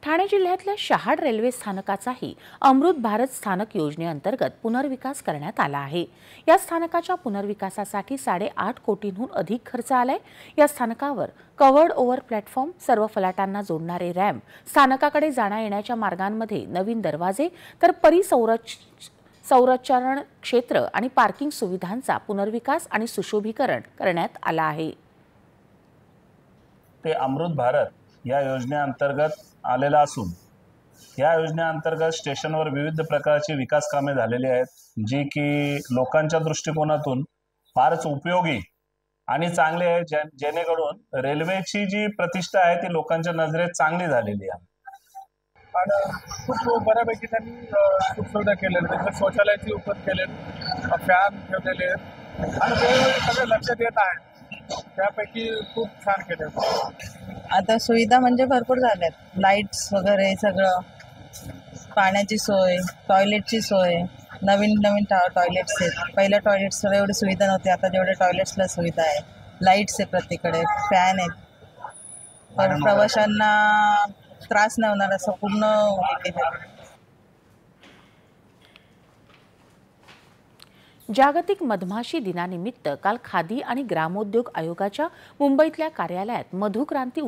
ठाणे जिल्ह्यातल्या शहाड रेल्वे स्थानकाचाही अमृत भारत स्थानक योजनेअंतर्गत पुनर्विकास करण्यात आला आहे। या स्थानकाच्या पुनर्विकासासाठी 8.5 कोटींहून अधिक खर्च आलाय। या स्थानकावर कव्हर्ड ओव्हर प्लॅटफॉर्म, सर्व फलाटांना जोडणारे रॅम्प, स्थानकाकडे जाण्या येण्याच्या मार्गांमध्ये नवीन दरवाजे, तर संरचरण क्षेत्र आणि पार्किंग सुविधांचा पुनर्विकास आणि सुशोभीकरण करण्यात आला आहे। ते अमृत भारत या योजनेअंतर्गत आलेला असून या योजनेअंतर्गत स्टेशनवर विविध प्रकारची विकास कामे झालेली आहेत, जी की लोकांच्या दृष्टिकोनातून फारच उपयोगी आणि चांगली आहे, जेणेकरून रेल्वेची जी प्रतिष्ठा आहे ती लोकांच्या नजरेत चांगली झालेली आहे। आणि खूप बऱ्यापैकी त्यांनी सुखसुविधा केलेल्या आहेत। शौचालयाची उपलब्ध केले, फॅन ठेवलेले आहेत आणि वेळोवेळी सगळे लक्ष देत आहेत। त्यापैकी खूप छान केले। आता सुविधा म्हणजे भरपूर झाल्यात, लाईट्स वगैरे सगळं, पाण्याची सोय, टॉयलेटची सोय, नवीन टॉयलेट्स आहेत। पहिल्या टॉयलेट्सला एवढी सुविधा नव्हती, आता जेवढे टॉयलेट्सला सुविधा आहे, लाईट्स आहे प्रत्येकडे, फॅन आहेत, प्रवाशांना त्रास नाही होणार असं पूर्ण केलं। जागतिक मधमाशी दिनानिमित्त काल खादी आणि ग्रामोद्योग आयोगाच्या मुंबईतल्या कार्यालयात मधुक्रांती